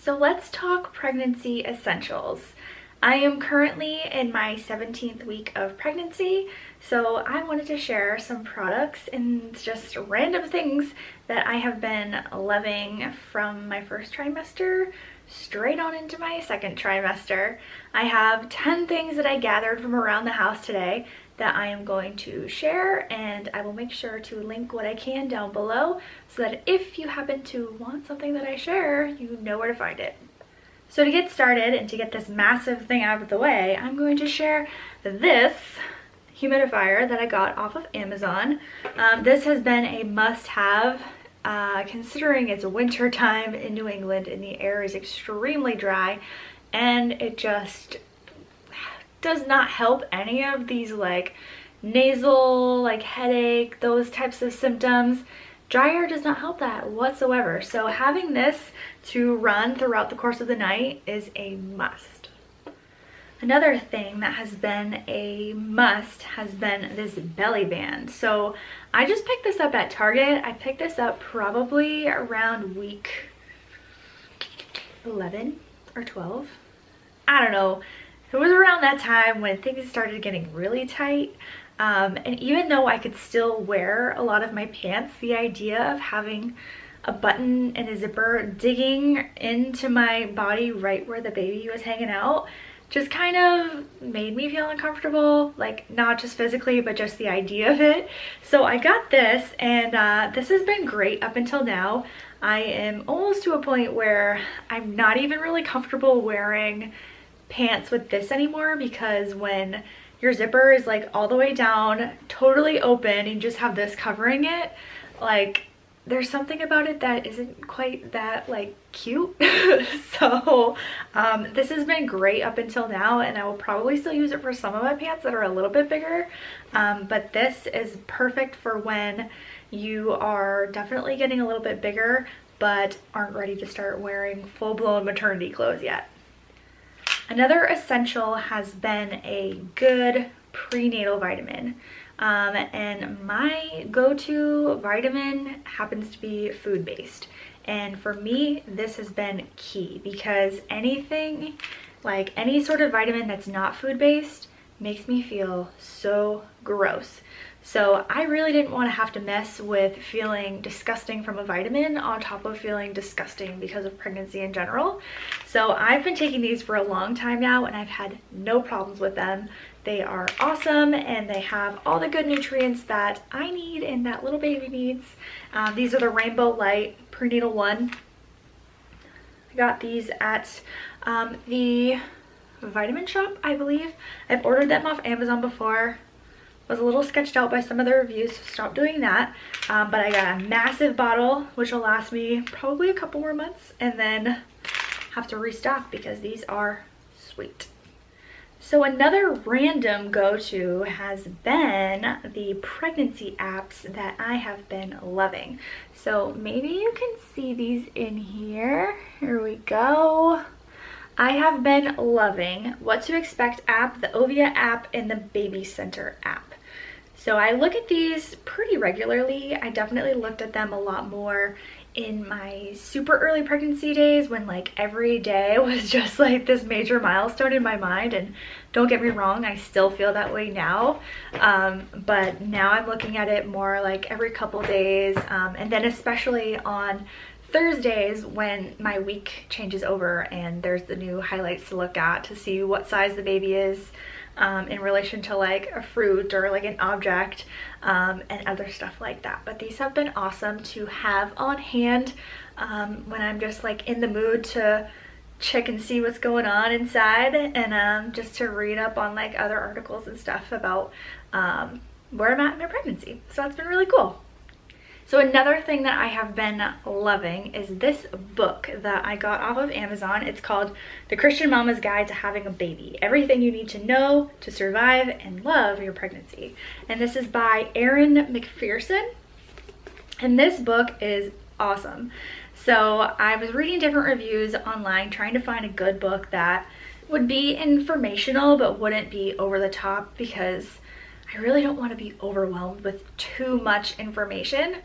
So let's talk pregnancy essentials. I am currently in my 17th week of pregnancy, so I wanted to share some products and just random things that I have been loving from my first trimester straight on into my second trimester. I have 10 things that I gathered from around the house today that I am going to share, and I will make sure to link what I can down below so that if you happen to want something that I share, you know where to find it. So to get started and to get this massive thing out of the way, I'm going to share this humidifier that I got off of Amazon. This has been a must-have considering it's winter time in New England and the air is extremely dry, and it just does not help any of these like nasal, like headache, those types of symptoms. Dry air does not help that whatsoever. So having this to run throughout the course of the night is a must. Another thing that has been a must has been this belly band. So I just picked this up at Target. I picked this up probably around week 11 or 12. I don't know. It was around that time when things started getting really tight. And even though I could still wear a lot of my pants, the idea of having a button and a zipper digging into my body right where the baby was hanging out just kind of made me feel uncomfortable, like not just physically, but just the idea of it. So I got this, and this has been great up until now. I am almost to a point where I'm not even really comfortable wearing pants with this anymore, because when your zipper is like all the way down, totally open, and you just have this covering it, like there's something about it that isn't quite that like cute. So this has been great up until now, and I will probably still use it for some of my pants that are a little bit bigger, but this is perfect for when you are definitely getting a little bit bigger but aren't ready to start wearing full-blown maternity clothes yet. Another essential has been a good prenatal vitamin. And my go-to vitamin happens to be food-based. And for me, this has been key, because anything, like any sort of vitamin that's not food-based makes me feel so gross. So I really didn't want to have to mess with feeling disgusting from a vitamin on top of feeling disgusting because of pregnancy in general. So I've been taking these for a long time now, and I've had no problems with them. They are awesome, and they have all the good nutrients that I need and that little baby needs. These are the Rainbow Light Prenatal 1. I got these at the Vitamin Shop, I believe. I've ordered them off Amazon before. Was a little sketched out by some of the reviews, so stop doing that. But I got a massive bottle, which will last me probably a couple more months, and then have to restock because these are sweet. So another random go-to has been the pregnancy apps that I have been loving. So maybe you can see these in here. Here we go. I have been loving What to Expect app, the Ovia app, and the Baby Center app. So I look at these pretty regularly. I definitely looked at them a lot more in my super early pregnancy days, when like every day was just like this major milestone in my mind. And don't get me wrong, I still feel that way now. But now I'm looking at it more like every couple days. And then especially on Thursdays when my week changes over and there's the new highlights to look at to see what size the baby is in relation to like a fruit or like an object, and other stuff like that. But these have been awesome to have on hand when I'm just like in the mood to check and see what's going on inside, and just to read up on like other articles and stuff about where I'm at in my pregnancy. So it's been really cool. So another thing that I have been loving is this book that I got off of Amazon. It's called The Christian Mama's Guide to Having a Baby: Everything You Need to Know to Survive and Love Your Pregnancy. And this is by Erin McPherson. And this book is awesome. So I was reading different reviews online trying to find a good book that would be informational but wouldn't be over the top, because I really don't want to be overwhelmed with too much information.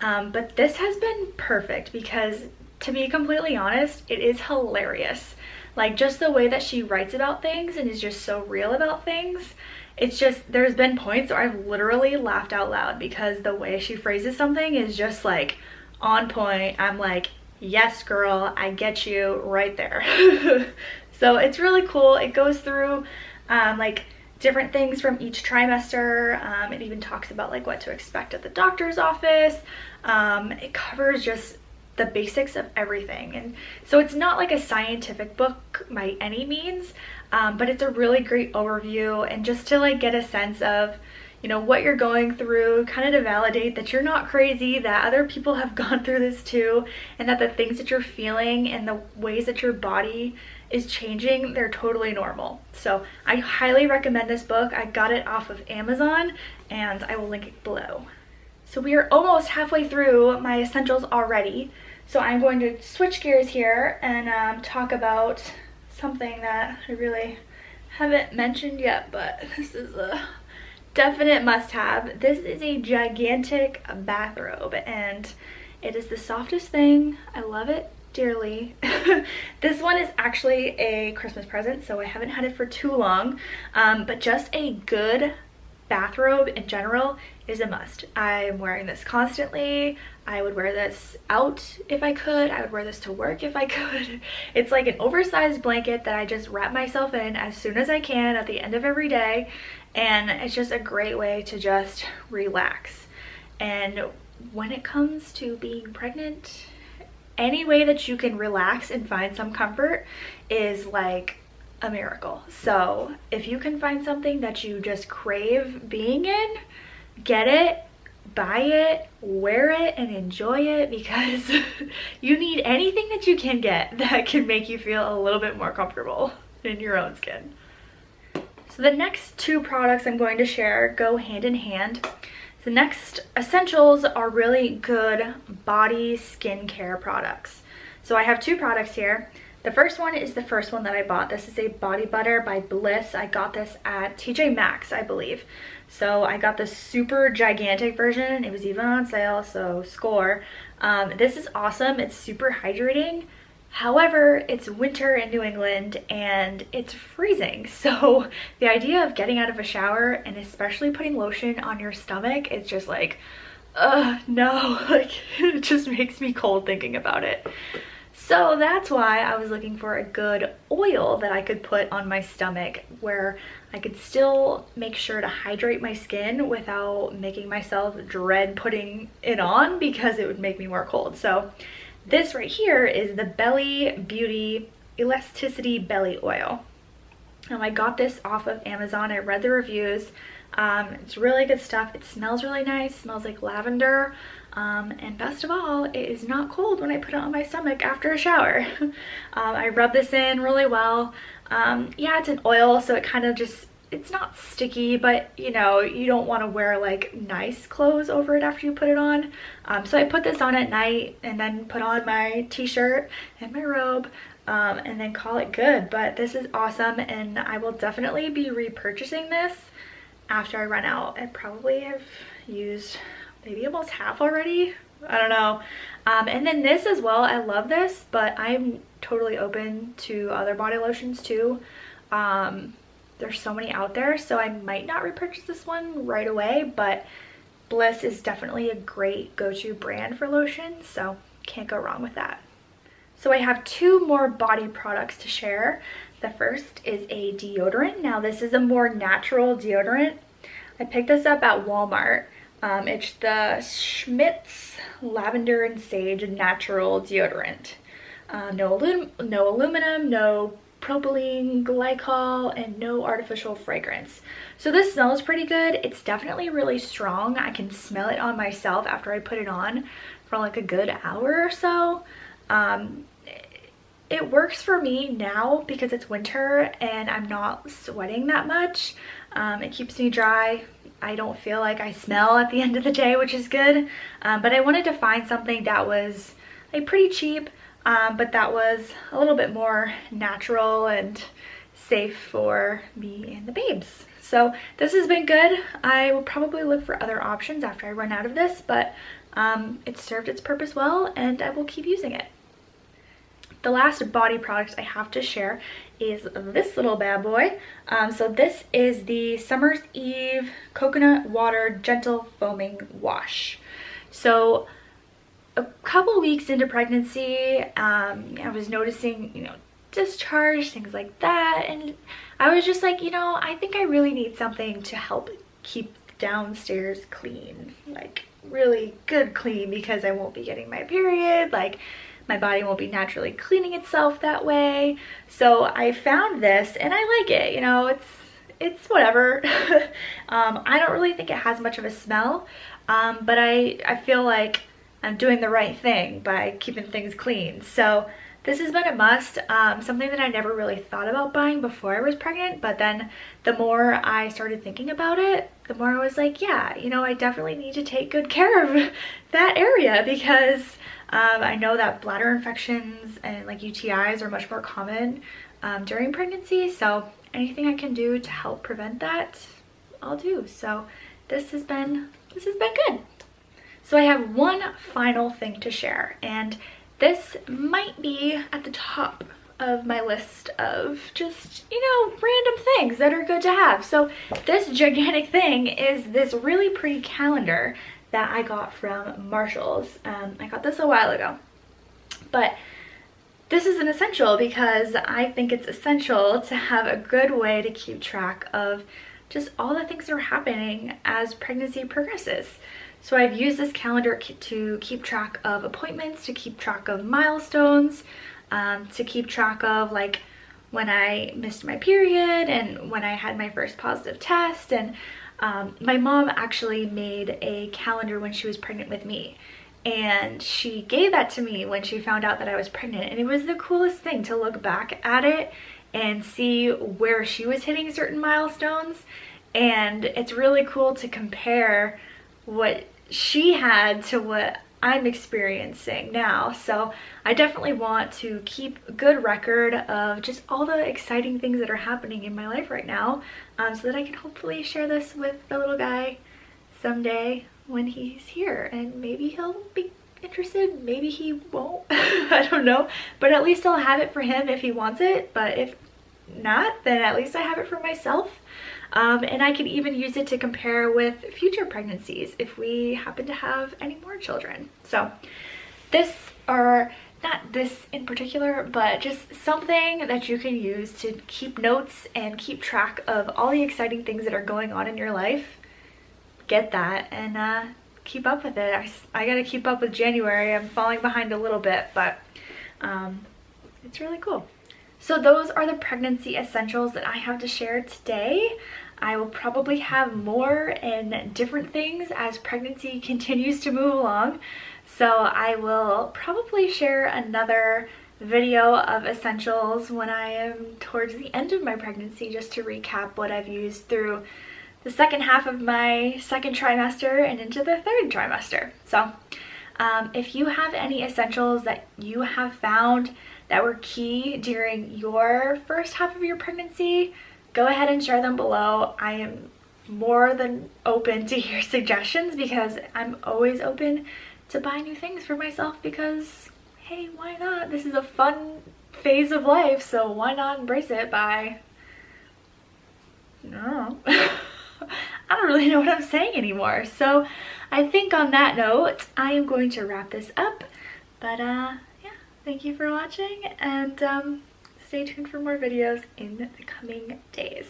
But this has been perfect because to be completely honest, it is hilarious. Like, just the way that she writes about things and is just so real about things. It's just, there's been points where I've literally laughed out loud because the way she phrases something is just like on point. I'm like, yes, girl, I get you right there. So it's really cool. It goes through like different things from each trimester. It even talks about like what to expect at the doctor's office. It covers just the basics of everything. And so it's not like a scientific book by any means, but it's a really great overview, and just to like get a sense of, you know, what you're going through, kind of to validate that you're not crazy, that other people have gone through this too, and that the things that you're feeling and the ways that your body is changing, they're totally normal. So I highly recommend this book. I got it off of Amazon, and I will link it below. So we are almost halfway through my essentials already. So I'm going to switch gears here and talk about something that I really haven't mentioned yet, but this is a definite must-have. This is a gigantic bathrobe, and it is the softest thing. I love it dearly. This one is actually a Christmas present, so I haven't had it for too long, but just a good bathrobe in general is a must. I'm wearing this constantly. I would wear this out if I could. I would wear this to work if I could. It's like an oversized blanket that I just wrap myself in as soon as I can at the end of every day, and it's just a great way to just relax. And when it comes to being pregnant, any way that you can relax and find some comfort is like a miracle. So if you can find something that you just crave being in, get it, buy it, wear it, and enjoy it, because you need anything that you can get that can make you feel a little bit more comfortable in your own skin. So the next two products I'm going to share go hand in hand. The next essentials are really good body skincare products. So I have two products here. The first one is the first one that I bought. This is a body butter by Bliss. I got this at TJ Maxx, I believe. So I got the super gigantic version. It was even on sale, so score. This is awesome. It's super hydrating. However, it's winter in New England and it's freezing. So the idea of getting out of a shower and especially putting lotion on your stomach, it's just like, no, like it just makes me cold thinking about it. So that's why I was looking for a good oil that I could put on my stomach where I could still make sure to hydrate my skin without making myself dread putting it on because it would make me more cold. So this right here is the Belly Beauty Elasticity Belly Oil. I got this off of Amazon. I read the reviews. It's really good stuff. It smells really nice. Smells like lavender. And best of all, it is not cold when I put it on my stomach after a shower. I rub this in really well. Yeah, it's an oil, so it kind of just, it's not sticky, but you know, you don't want to wear like nice clothes over it after you put it on. So I put this on at night and then put on my t-shirt and my robe, and then call it good. But this is awesome, and I will definitely be repurchasing this after I run out. I probably have used maybe almost half already. I don't know. And then this as well, I love this, but I'm totally open to other body lotions too. There's so many out there, so I might not repurchase this one right away, but Bliss is definitely a great go-to brand for lotions, so can't go wrong with that. So I have two more body products to share. The first is a deodorant. Now this is a more natural deodorant. I picked this up at Walmart. It's the Schmidt's Lavender and Sage Natural Deodorant. No aluminum, no propylene glycol, and no artificial fragrance. So this smells pretty good. It's definitely really strong. I can smell it on myself after I put it on for like a good hour or so. It works for me now because it's winter and I'm not sweating that much. It keeps me dry. I don't feel like I smell at the end of the day, which is good. But I wanted to find something that was like pretty cheap, but that was a little bit more natural and safe for me and the babes. So this has been good. I will probably look for other options after I run out of this, but it served its purpose well and I will keep using it. the last body product I have to share is this little bad boy. So this is the Summer's Eve Coconut Water Gentle Foaming Wash. So a couple weeks into pregnancy, I was noticing, discharge, things like that. And I was just like, I think I really need something to help keep downstairs clean, like really good clean, because I won't be getting my period, like my body won't be naturally cleaning itself that way. So I found this and I like it, it's whatever. I don't really think it has much of a smell, but I feel like I'm doing the right thing by keeping things clean. So this has been a must, something that I never really thought about buying before I was pregnant, but then the more I started thinking about it, the more I was like, yeah, I definitely need to take good care of that area, because I know that bladder infections and like UTIs are much more common during pregnancy, so anything I can do to help prevent that, I'll do. So this has been good. So I have one final thing to share, and this might be at the top of my list of just, random things that are good to have. So this gigantic thing is this really pretty calendar that I got from Marshall's. I got this a while ago, but this is an essential because I think it's essential to have a good way to keep track of just all the things that are happening as pregnancy progresses. So I've used this calendar to keep track of appointments, to keep track of milestones, to keep track of like when I missed my period and when I had my first positive test. And my mom actually made a calendar when she was pregnant with me, and she gave that to me when she found out that I was pregnant, and it was the coolest thing to look back at it and see where she was hitting certain milestones. And it's really cool to compare what she had to what I'm experiencing now. So I definitely want to keep a good record of just all the exciting things that are happening in my life right now, so that I can hopefully share this with the little guy someday when he's here. And maybe he'll be interested, maybe he won't. I don't know, but at least I'll have it for him if he wants it. But if not, then at least I have it for myself. And I can even use it to compare with future pregnancies if we happen to have any more children. So this, or not this in particular, but just something that you can use to keep notes and keep track of all the exciting things that are going on in your life. Get that and keep up with it. I gotta keep up with January. I'm falling behind a little bit, but it's really cool. So those are the pregnancy essentials that I have to share today. I will probably have more and different things as pregnancy continues to move along. So I will probably share another video of essentials when I am towards the end of my pregnancy, just to recap what I've used through the second half of my second trimester and into the third trimester. So if you have any essentials that you have found that were key during your first half of your pregnancy, go ahead and share them below. I am more than open to hear suggestions, because I'm always open to buy new things for myself, because hey, why not? This is a fun phase of life, so why not embrace it by, no. I don't really know what I'm saying anymore. So I think on that note, I am going to wrap this up. But yeah, thank you for watching, and stay tuned for more videos in the coming days.